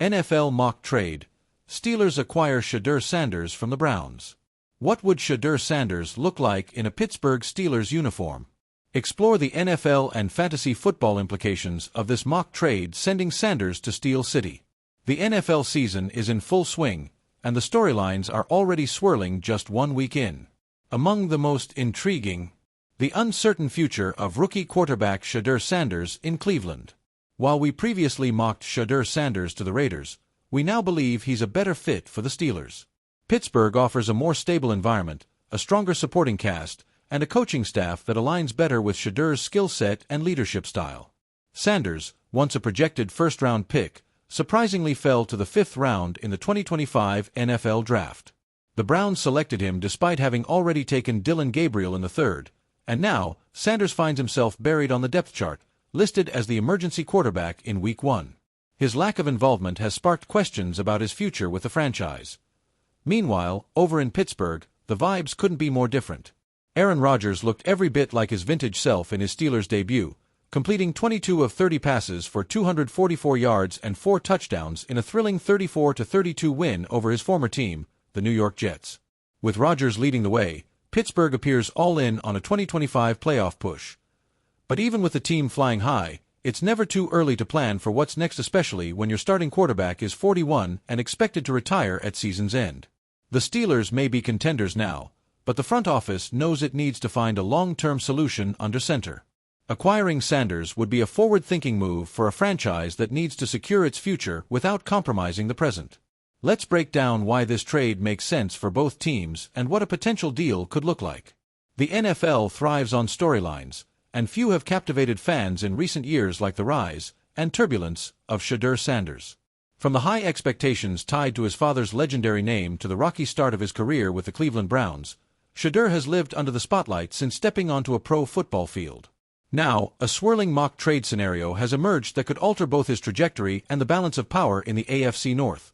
NFL mock trade. Steelers acquire Shedeur Sanders from the Browns. What would Shedeur Sanders look like in a Pittsburgh Steelers uniform? Explore the NFL and fantasy football implications of this mock trade sending Sanders to Steel City. The NFL season is in full swing, and the storylines are already swirling just 1 week in. Among the most intriguing, the uncertain future of rookie quarterback Shedeur Sanders in Cleveland. While we previously mocked Shedeur Sanders to the Raiders, we now believe he's a better fit for the Steelers. Pittsburgh offers a more stable environment, a stronger supporting cast, and a coaching staff that aligns better with Shedeur's skill set and leadership style. Sanders, once a projected first-round pick, surprisingly fell to the 5th round in the 2025 NFL Draft. The Browns selected him despite having already taken Dillon Gabriel in the 3rd, and now Sanders finds himself buried on the depth chart, listed as the emergency quarterback in Week 1. His lack of involvement has sparked questions about his future with the franchise. Meanwhile, over in Pittsburgh, the vibes couldn't be more different. Aaron Rodgers looked every bit like his vintage self in his Steelers debut, completing 22 of 30 passes for 244 yards and 4 touchdowns in a thrilling 34-32 win over his former team, the New York Jets. With Rodgers leading the way, Pittsburgh appears all in on a 2025 playoff push. But even with the team flying high, it's never too early to plan for what's next, especially when your starting quarterback is 41 and expected to retire at season's end. The Steelers may be contenders now, but the front office knows it needs to find a long-term solution under center. Acquiring Sanders would be a forward-thinking move for a franchise that needs to secure its future without compromising the present. Let's break down why this trade makes sense for both teams and what a potential deal could look like. The NFL thrives on storylines, and few have captivated fans in recent years like the rise and turbulence of Shedeur Sanders. From the high expectations tied to his father's legendary name to the rocky start of his career with the Cleveland Browns, Shedeur has lived under the spotlight since stepping onto a pro football field. Now, a swirling mock trade scenario has emerged that could alter both his trajectory and the balance of power in the AFC North.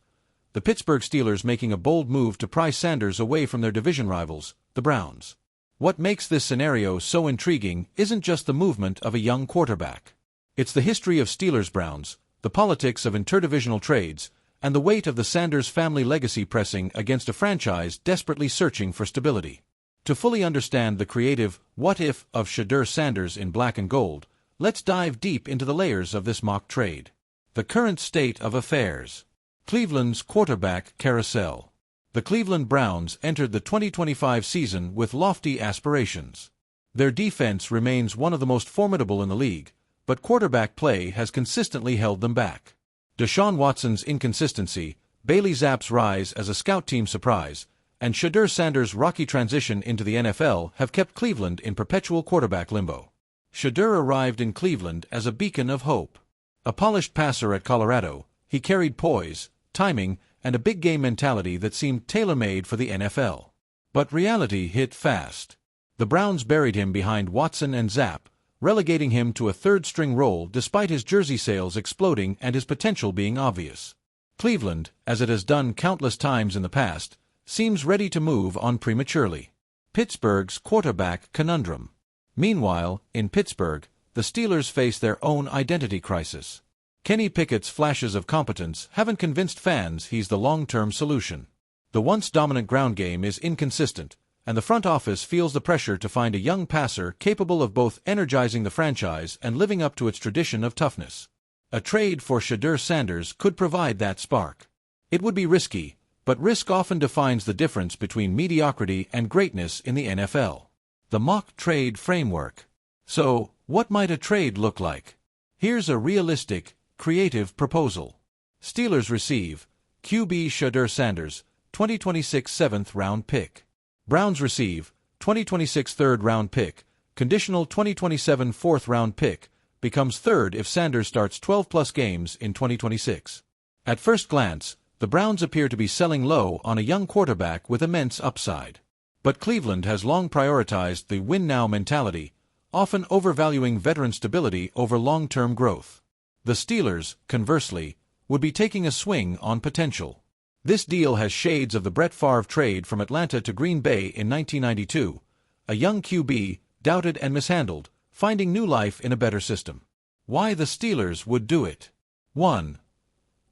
The Pittsburgh Steelers making a bold move to pry Sanders away from their division rivals, the Browns. What makes this scenario so intriguing isn't just the movement of a young quarterback. It's the history of Steelers-Browns, the politics of interdivisional trades, and the weight of the Sanders family legacy pressing against a franchise desperately searching for stability. To fully understand the creative what-if of Shedeur Sanders in black and gold, let's dive deep into the layers of this mock trade. The current state of affairs. Cleveland's quarterback carousel. The Cleveland Browns entered the 2025 season with lofty aspirations. Their defense remains one of the most formidable in the league, but quarterback play has consistently held them back. Deshaun Watson's inconsistency, Bailey Zapp's rise as a scout team surprise, and Shedeur Sanders' rocky transition into the NFL have kept Cleveland in perpetual quarterback limbo. Shedeur arrived in Cleveland as a beacon of hope. A polished passer at Colorado, he carried poise, timing, and a big-game mentality that seemed tailor-made for the NFL. But reality hit fast. The Browns buried him behind Watson and Zapp, relegating him to a third-string role despite his jersey sales exploding and his potential being obvious. Cleveland, as it has done countless times in the past, seems ready to move on prematurely. Pittsburgh's quarterback conundrum. Meanwhile, in Pittsburgh, the Steelers face their own identity crisis. Kenny Pickett's flashes of competence haven't convinced fans he's the long-term solution. The once dominant ground game is inconsistent, and the front office feels the pressure to find a young passer capable of both energizing the franchise and living up to its tradition of toughness. A trade for Shedeur Sanders could provide that spark. It would be risky, but risk often defines the difference between mediocrity and greatness in the NFL. The mock trade framework. So, what might a trade look like? Here's a realistic, creative proposal. Steelers receive QB Shedeur Sanders, 2026 7th-round pick. Browns receive 2026 3rd-round pick, conditional 2027 4th-round pick, becomes third if Sanders starts 12-plus games in 2026. At first glance, the Browns appear to be selling low on a young quarterback with immense upside. But Cleveland has long prioritized the win-now mentality, often overvaluing veteran stability over long-term growth. The Steelers, conversely, would be taking a swing on potential. This deal has shades of the Brett Favre trade from Atlanta to Green Bay in 1992, a young QB, doubted and mishandled, finding new life in a better system. Why the Steelers would do it. 1.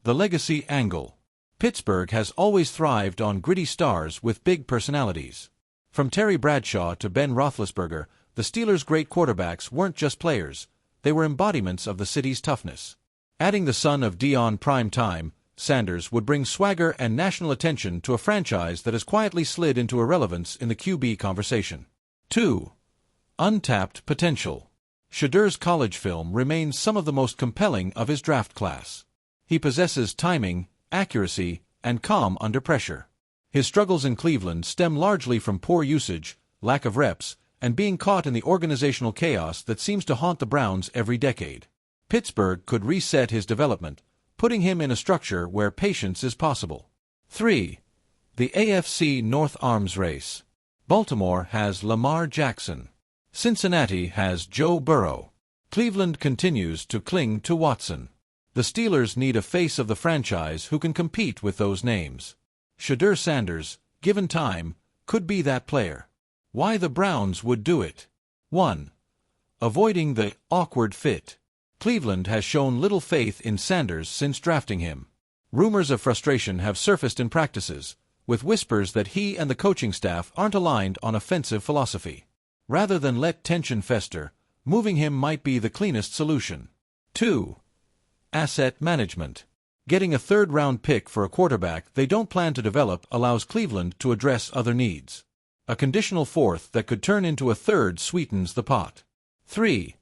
The legacy angle. Pittsburgh has always thrived on gritty stars with big personalities. From Terry Bradshaw to Ben Roethlisberger, the Steelers' great quarterbacks weren't just players, they were embodiments of the city's toughness. Adding the son of Deion Prime Time, Sanders would bring swagger and national attention to a franchise that has quietly slid into irrelevance in the QB conversation. 2. Untapped potential. Shedeur's college film remains some of the most compelling of his draft class. He possesses timing, accuracy, and calm under pressure. His struggles in Cleveland stem largely from poor usage, lack of reps, and being caught in the organizational chaos that seems to haunt the Browns every decade. Pittsburgh could reset his development, putting him in a structure where patience is possible. 3. The AFC North Arms Race. Baltimore has Lamar Jackson. Cincinnati has Joe Burrow. Cleveland continues to cling to Watson. The Steelers need a face of the franchise who can compete with those names. Shedeur Sanders, given time, could be that player. Why the Browns would do it. 1. Avoiding the awkward fit. Cleveland has shown little faith in Sanders since drafting him. Rumors of frustration have surfaced in practices, with whispers that he and the coaching staff aren't aligned on offensive philosophy. Rather than let tension fester, moving him might be the cleanest solution. 2. Asset management. Getting a third-round pick for a quarterback they don't plan to develop allows Cleveland to address other needs. A conditional fourth that could turn into a third sweetens the pot. 3.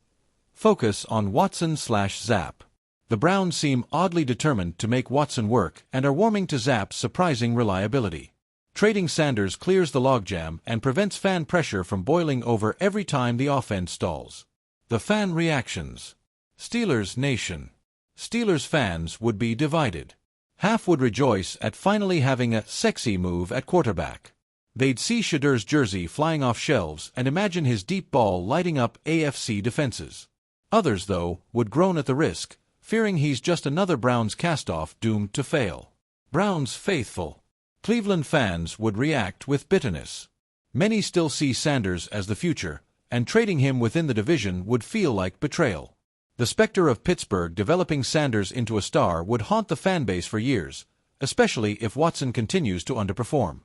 Focus on Watson/Zapp. The Browns seem oddly determined to make Watson work and are warming to Zapp's surprising reliability. Trading Sanders clears the logjam and prevents fan pressure from boiling over every time the offense stalls. The fan reactions. Steelers Nation. Steelers fans would be divided. Half would rejoice at finally having a sexy move at quarterback. They'd see Shedeur's jersey flying off shelves and imagine his deep ball lighting up AFC defenses. Others, though, would groan at the risk, fearing he's just another Browns cast-off doomed to fail. Browns faithful. Cleveland fans would react with bitterness. Many still see Sanders as the future, and trading him within the division would feel like betrayal. The specter of Pittsburgh developing Sanders into a star would haunt the fanbase for years, especially if Watson continues to underperform.